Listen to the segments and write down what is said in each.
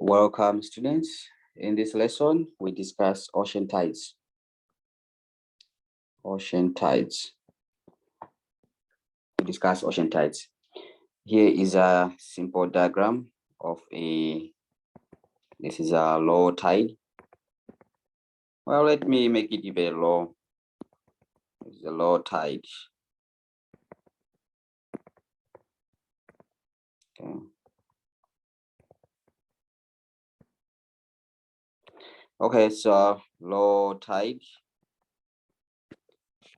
Welcome, students. In this lesson, we discuss ocean tides. Ocean tides. We discuss ocean tides. Here is a simple diagram of this is a low tide. Well, let me make it even low. This is a low tide. Okay. Okay, so low tide.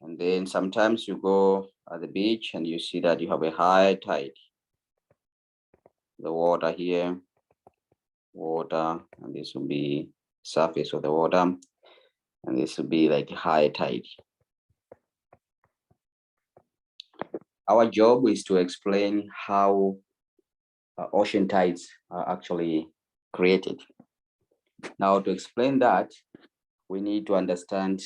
And then sometimes you go at the beach and you see that you have a high tide. The water here, water, and this will be surface of the water, and this will be like high tide. Our job is to explain how ocean tides are actually created. Now, to explain that, we need to understand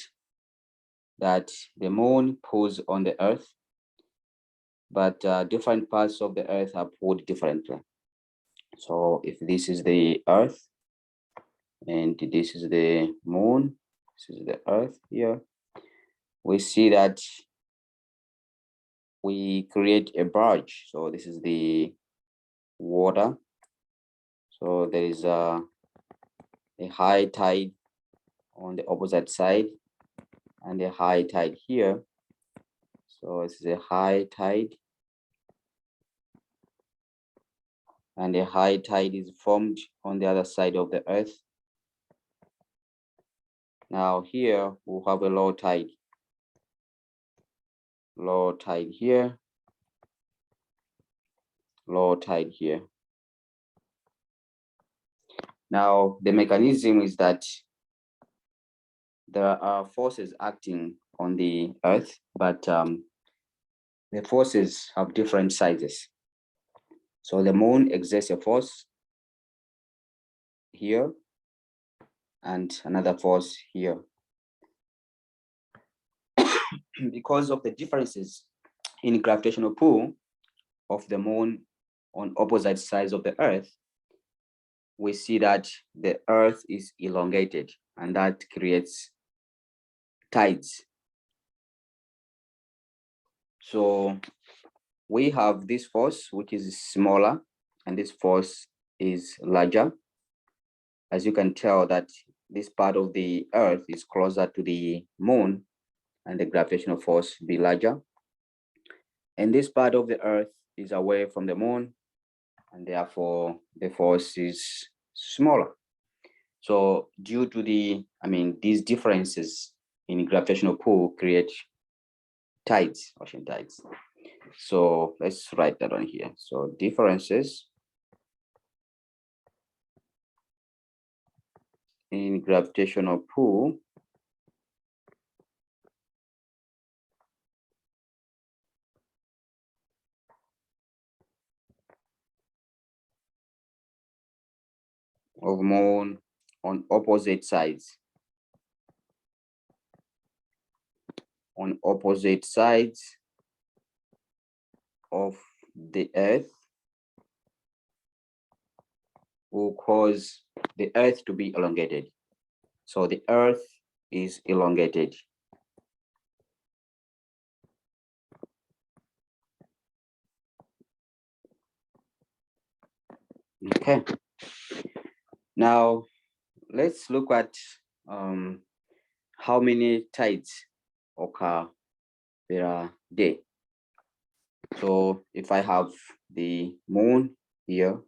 that the moon pulls on the earth, but different parts of the earth are pulled differently. So if this is the earth and this is the moon, this is the earth here, we see that we create a barge. So this is the water. So there is a high tide on the opposite side and a high tide here. So this is a high tide, and a high tide is formed on the other side of the earth. Now here we'll have a low tide. Low tide here, low tide here. Now the mechanism is that there are forces acting on the earth, but the forces have different sizes. So the moon exerts a force here and another force here. Because of the differences in gravitational pull of the moon on opposite sides of the earth, we see that the earth is elongated, and that creates tides. So we have this force, which is smaller, and this force is larger. As you can tell that this part of the earth is closer to the moon, and the gravitational force be larger. And this part of the earth is away from the moon, and therefore the force is smaller. So due to these differences in gravitational pull create tides, ocean tides. So let's write that on here. So differences in gravitational pull of moon on opposite sides. On opposite sides of the earth will cause the earth to be elongated. So the earth is elongated. Okay. Now let's look at how many tides occur per day. So if I have the moon here,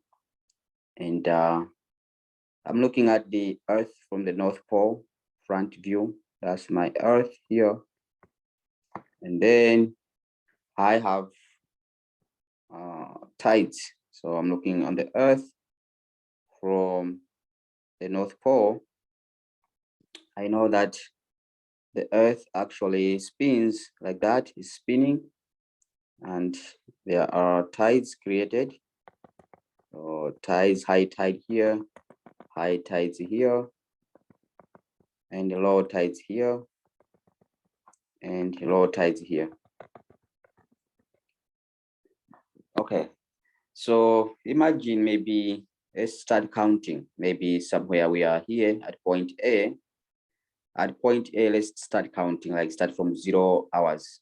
and I'm looking at the earth from the North Pole front view, that's my earth here. And then I have tides. So I'm looking on the earth from the North Pole. I know that the earth actually spins like that, is spinning, and there are tides created. So tides, high tide here, high tides here, and low tides here, and low tides here. Okay, so imagine maybe let's start counting. Maybe somewhere we are here at point A. At point A, let's start counting, like start from 0 hours.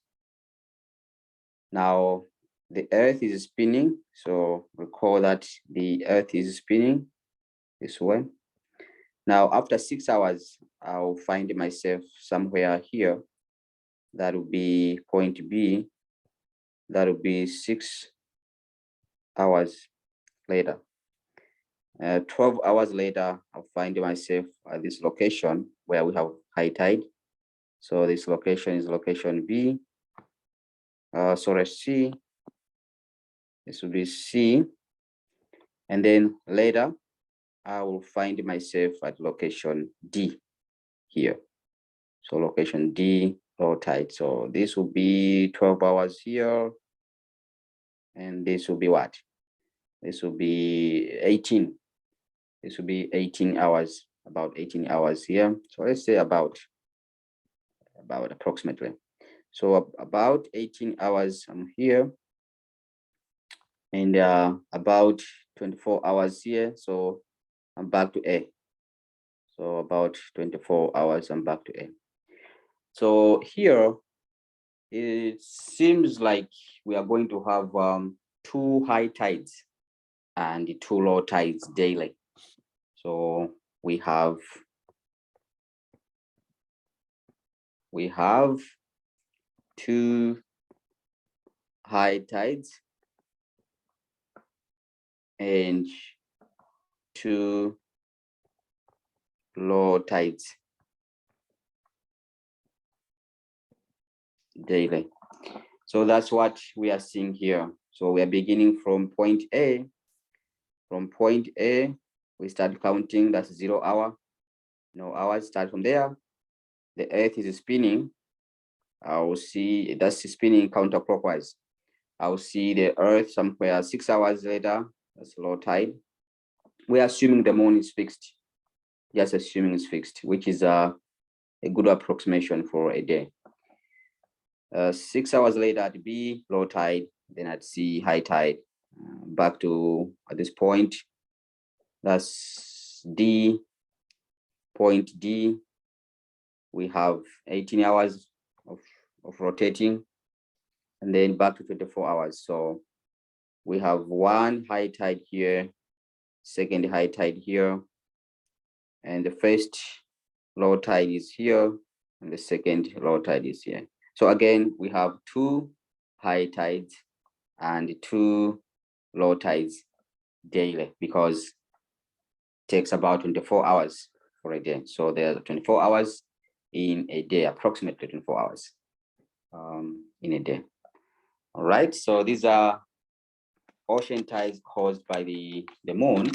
Now, the Earth is spinning. So recall that the Earth is spinning this way. Now, after 6 hours, I'll find myself somewhere here. That will be point B. That will be 6 hours later. 12 hours later, I'll find myself at this location where we have high tide. So this location is location B. Sorry, C. This will be C. And then later, I will find myself at location D here. So location D, low tide. So this will be 12 hours here. And this will be what? This will be 18. This will be 18 hours, about 18 hours here. So let's say about approximately. So about 18 hours I'm here. And about 24 hours here. So I'm back to A. So about 24 hours, I'm back to A. So here, it seems like we are going to have 2 high tides and 2 low tides daily. So we have 2 high tides and 2 low tides daily. So that's what we are seeing here. So we are beginning from point A. From point A, we start counting, that's 0 hour. No hours, start from there. The Earth is spinning. I will see that's spinning counterclockwise. I'll see the Earth somewhere 6 hours later, that's low tide. We're assuming the moon is fixed. Just assuming it's fixed, which is a good approximation for a day. 6 hours later at B, low tide, then at C, high tide. Back to at this point, that's D, point D. We have 18 hours of rotating, and then back to 24 hours. So we have 1 high tide here, 2nd high tide here, and the first low tide is here, and the 2nd low tide is here. So again, we have 2 high tides and 2 low tides daily, because it takes about 24 hours for a day. So there are 24 hours in a day, approximately 24 hours in a day. All right, so these are ocean tides caused by the moon.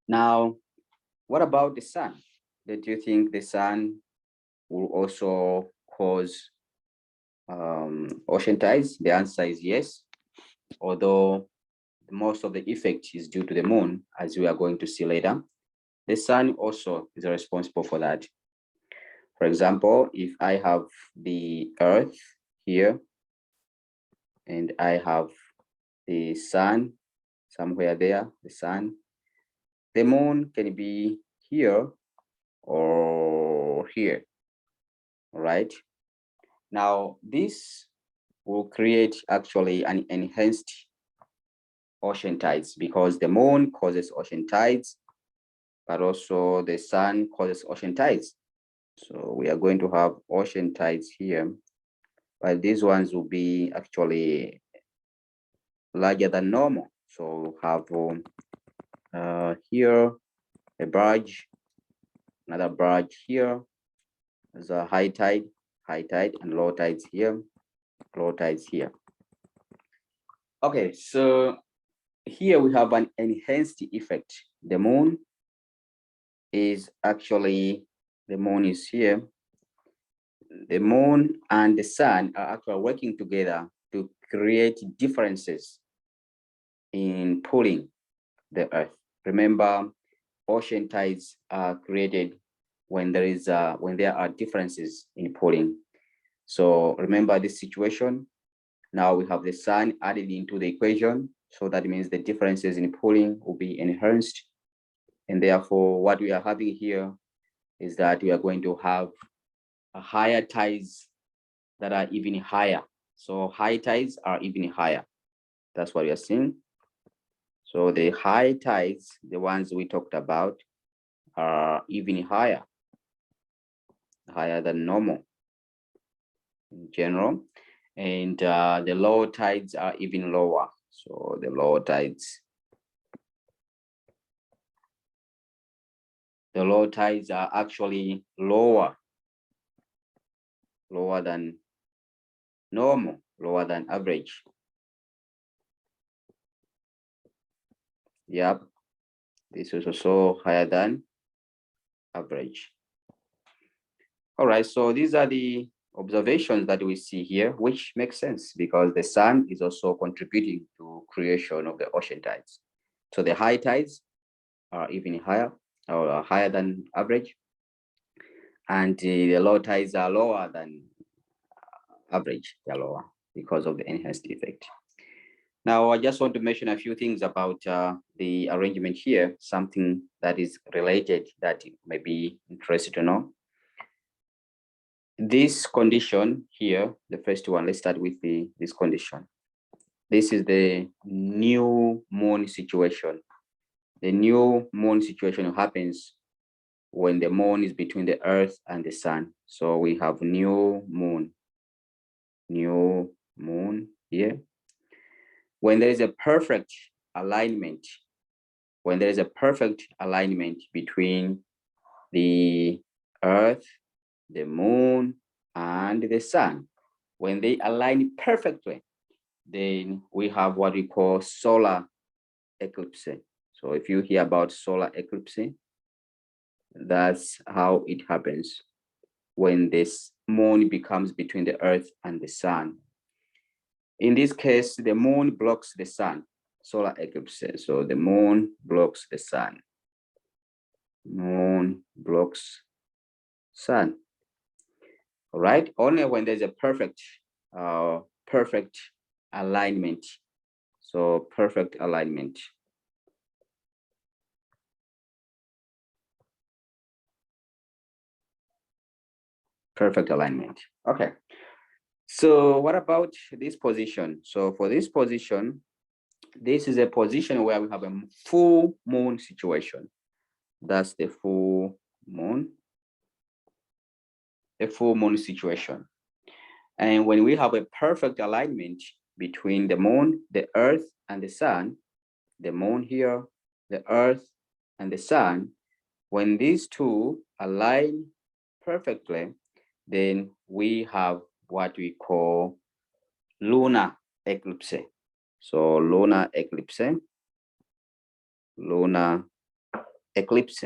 Now, what about the sun? Don't you think the sun will also cause ocean tides? The answer is yes, although most of the effect is due to the moon, as we are going to see later. The sun also is responsible for that. For example, if I have the Earth here and I have the sun somewhere there, the sun, the moon can be here or here, all right? Now, this will create actually an enhanced ocean tides, because the moon causes ocean tides, but also the sun causes ocean tides. So we are going to have ocean tides here, but these ones will be actually larger than normal. So we'll have here a barge, another barge here. There's a high tide, and low tides here, low tides here. Okay, so here we have an enhanced effect. The moon is actually, the moon is here. The moon and the sun are actually working together to create differences in pulling the Earth. Remember, ocean tides are created when there are differences in pulling. So remember this situation. Now we have the sun added into the equation. So that means the differences in pooling will be enhanced. And therefore, what we are having here is that we are going to have a higher tides that are even higher. So high tides are even higher. That's what we are seeing. So the high tides, the ones we talked about, are even higher than normal in general. And the low tides are even lower. So the low tides are actually lower than normal, lower than average. Yep, this is also higher than average. All right, so these are the observations that we see here, which makes sense because the sun is also contributing to creation of the ocean tides. So the high tides are even higher or higher than average, and the low tides are lower than average. They're lower because of the enhanced effect. Now, I just want to mention a few things about the arrangement here, something that is related that may be interesting to know. This condition here, the first one, let's start with this condition. This is the new moon situation. The new moon situation happens when the moon is between the earth and the sun. So we have new moon here. When there is a perfect alignment, between the earth, the moon, and the sun, when they align perfectly, then we have what we call solar eclipse. So if you hear about solar eclipse, that's how it happens when this moon becomes between the earth and the sun. In this case, the moon blocks the sun, solar eclipse. So the moon blocks the sun. Moon blocks sun. All right, only when there's a perfect alignment. So perfect alignment. Perfect alignment. Okay. So what about this position? So for this position, this is a position where we have a full moon situation. That's the full moon. A full moon situation. And when we have a perfect alignment between the moon, the earth, and the sun, the moon here, the earth, and the sun, when these two align perfectly, then we have what we call lunar eclipse. So lunar eclipse. Lunar eclipse.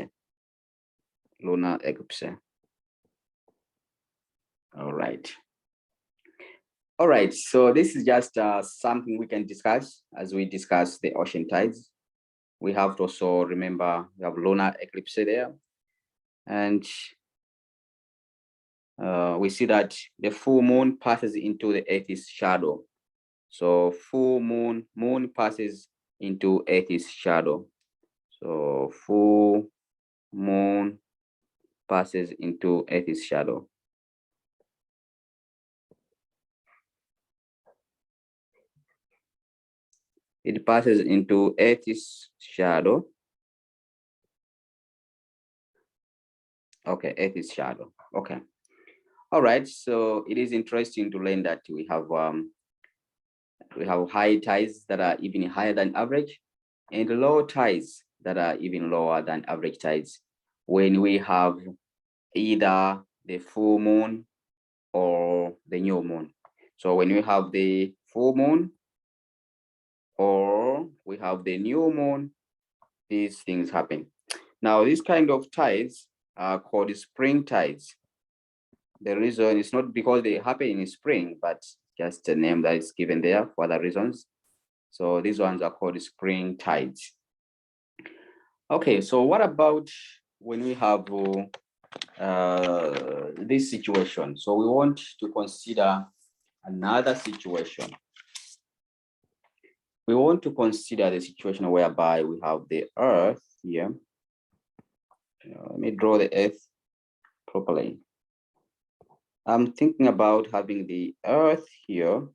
All right. All right, so this is just something we can discuss as we discuss the ocean tides. We have to also remember we have lunar eclipse there. And we see that the full moon passes into the Earth's shadow. So full moon passes into Earth's shadow. So full moon passes into Earth's shadow. It passes into Earth's shadow. Okay, Earth's shadow. Okay. All right. So it is interesting to learn that we have high tides that are even higher than average, and low tides that are even lower than average tides when we have either the full moon or the new moon. So when we have the full moon or we have the new moon, these things happen. Now, these kind of tides are called spring tides. The reason is not because they happen in spring, but just a name that is given there for other reasons. So these ones are called spring tides. Okay, so what about when we have this situation? So we want to consider another situation. we want to consider the situation whereby we have the Earth here. Let me draw the Earth properly. I'm thinking about having the Earth here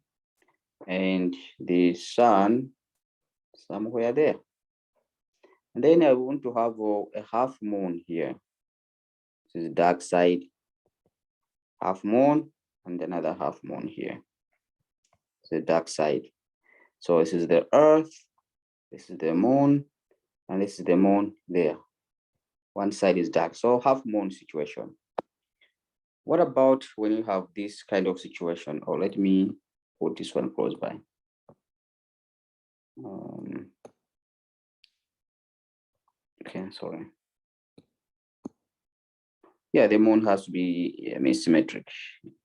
and the Sun somewhere there. And then I want to have a half moon here. This is the dark side, half moon, and another half moon here. The dark side. So this is the Earth, this is the moon, and this is the moon there. One side is dark, so half moon situation. What about when you have this kind of situation? Or let me put this one close by. Okay, sorry. Yeah, the moon has to be symmetric.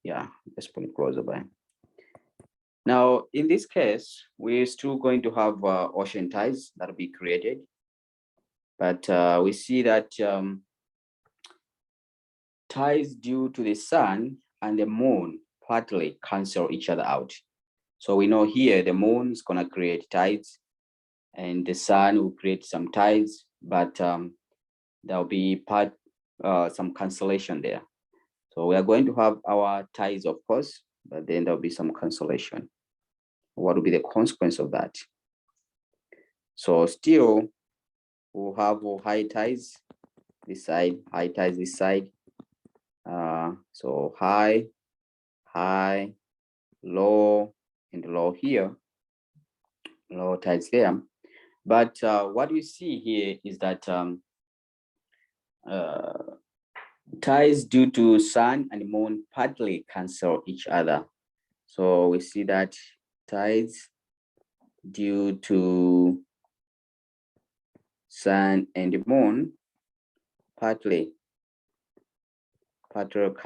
Yeah, let's put it closer by. Now, in this case, we're still going to have ocean tides that will be created. But we see that tides due to the sun and the moon partly cancel each other out. So we know here the moon is going to create tides and the sun will create some tides, but there'll be some cancellation there. So we are going to have our tides, of course, but then there'll be some cancellation. What will be the consequence of that? So still, we'll have high tides this side, high tides this side. So high, high, low, and low here, low tides there. But what we see here is that tides due to sun and moon partly cancel each other. So we see that tides due to sun and moon partly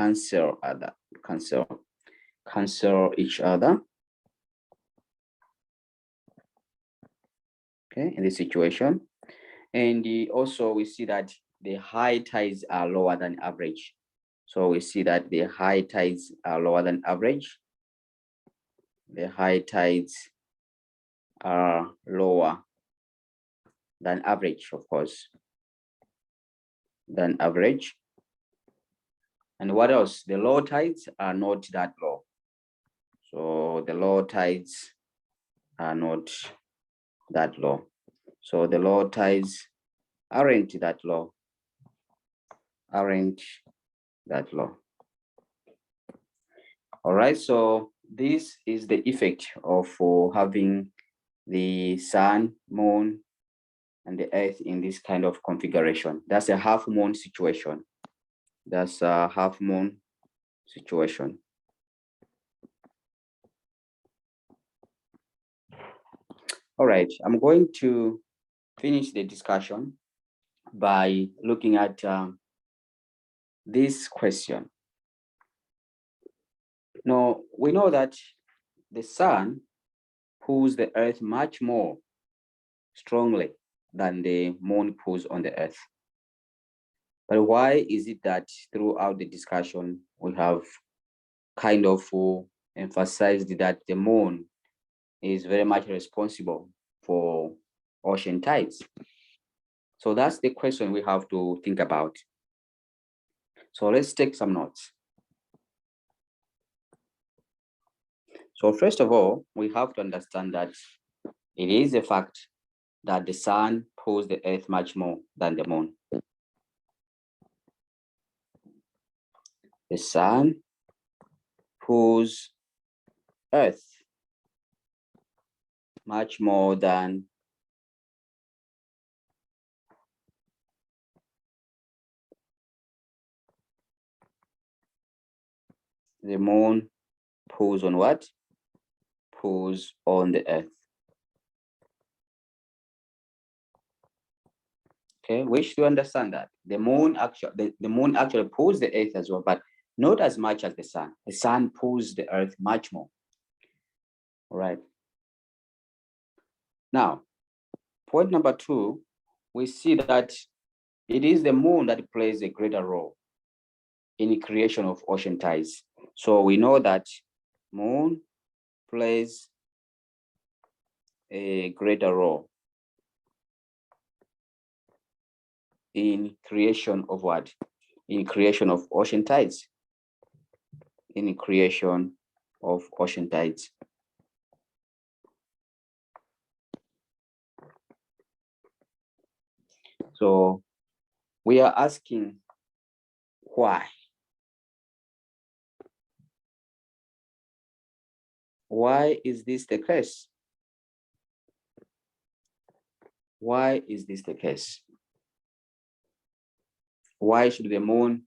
cancel each other. Okay, in this situation. And also we see that the high tides are lower than average. So we see that the high tides are lower than average. The high tides are lower than average, of course, than average. And what else? The low tides are not that low. So the low tides are not that low. So the low tides aren't that low. All right, so this is the effect of having the sun, moon, and the earth in this kind of configuration. That's a half moon situation. That's a half moon situation. All right, I'm going to finish the discussion by looking at this question. Now, we know that the sun pulls the earth much more strongly than the moon pulls on the earth. But why is it that throughout the discussion, we have kind of emphasized that the moon is very much responsible for ocean tides? So that's the question we have to think about. So let's take some notes. So first of all, we have to understand that it is a fact that the sun pulls the earth much more than the moon. The sun pulls earth much more than the moon pulls on what? Pulls on the earth. Okay, we should understand that the moon actually pulls the earth as well, but not as much as the sun. The sun pulls the earth much more. All right. Now, point number 2, we see that it is the moon that plays a greater role in the creation of ocean tides. So we know that moon plays a greater role in creation of what? In creation of ocean tides. In creation of ocean tides. So we are asking why? Why is this the case? Why is this the case? Why should the moon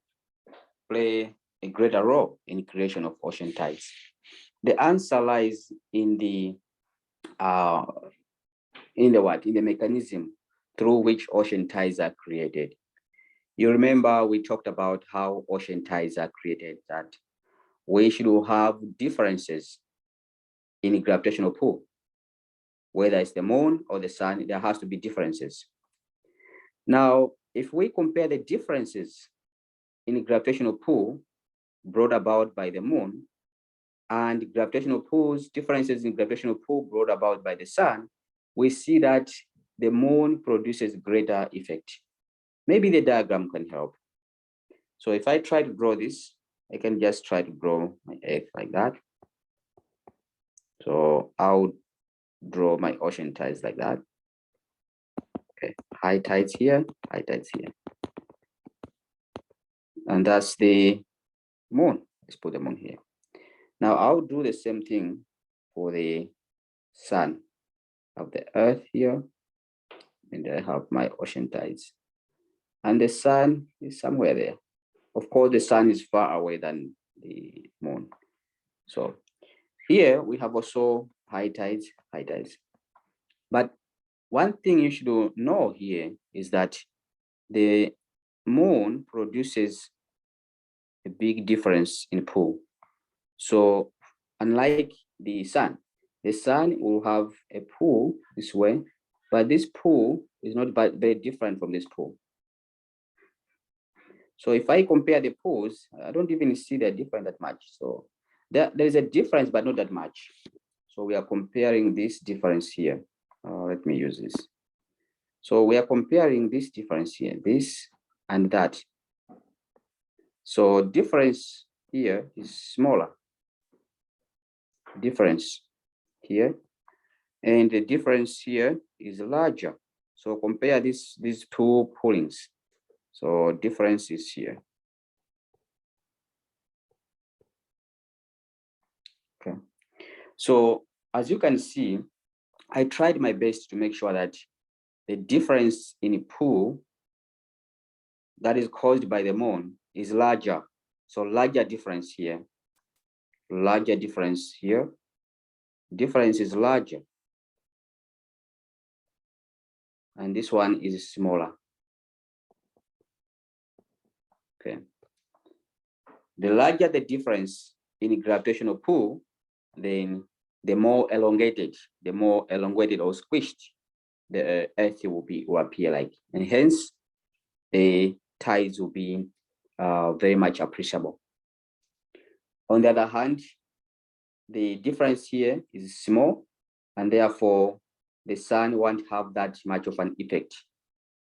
play a greater role in creation of ocean tides? The answer lies in the mechanism through which ocean tides are created. You remember we talked about how ocean tides are created, that we should have differences in gravitational pull. Whether it's the moon or the sun, there has to be differences. Now, if we compare the differences in gravitational pull brought about by the moon and gravitational pulls, differences in gravitational pull brought about by the sun, we see that the moon produces greater effect. Maybe the diagram can help. So if I try to draw this, I can just try to draw my Earth like that. So I'll draw my ocean tides like that. Okay, high tides here, high tides here. And that's the moon. Let's put the moon here. Now I'll do the same thing for the sun. I have the Earth here, and I have my ocean tides. And the sun is somewhere there. Of course, the sun is far away than the moon. So here we have also high tides, high tides. But one thing you should know here is that the moon produces a big difference in pull. So unlike the sun will have a pull this way, but this pull is not very different from this pull. So if I compare the pulls, I don't even see they're different that much. So there is a difference, but not that much. So we are comparing this difference here. Let me use this. So we are comparing this difference here, this and that. So difference here is smaller. Difference here, and the difference here is larger. So compare these two pullings. So difference is here. Okay. So as you can see, I tried my best to make sure that the difference in pull that is caused by the moon is larger. So larger difference here, larger difference here. Difference is larger. And this one is smaller. Okay. The larger the difference in gravitational pull, then the more elongated or squished the Earth will appear like, and hence the tides will be very much appreciable. On the other hand, the difference here is small, and therefore the sun won't have that much of an effect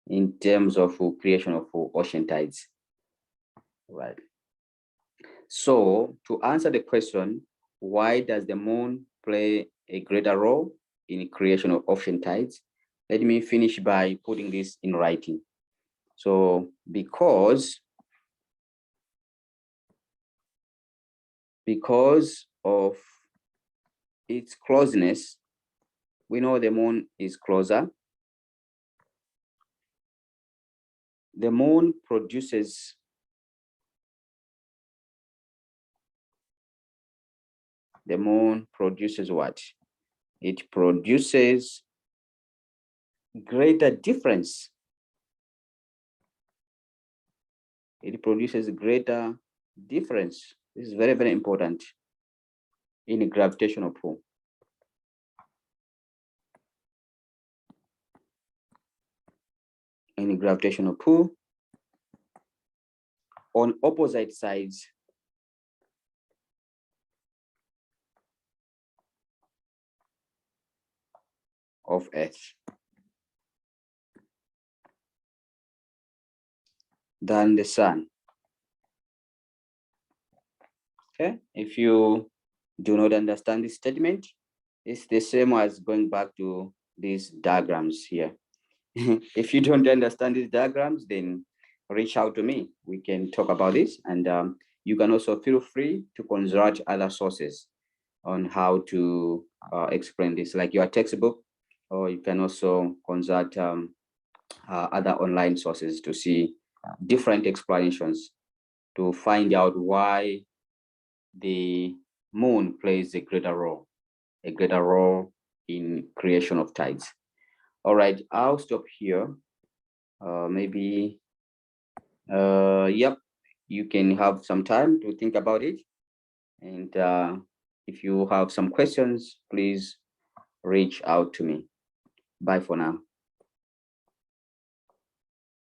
in terms of creation of ocean tides. Right. So to answer the question, why does the moon play a greater role in creation of ocean tides? Let me finish by putting this in writing. So because of its closeness, we know the moon is closer. The moon produces what? It produces greater difference. It produces greater difference. This is very, very important in a gravitational pull. In a gravitational pull, on opposite sides, of Earth than the sun. Okay, if you do not understand this statement, it's the same as going back to these diagrams here. If you don't understand these diagrams, then reach out to me. We can talk about this, and you can also feel free to consult other sources on how to explain this, like your textbook, or you can also consult other online sources to see different explanations to find out why the moon plays a greater role in creation of tides. All right, I'll stop here. Maybe, yep, you can have some time to think about it. And if you have some questions, please reach out to me. Bye for now.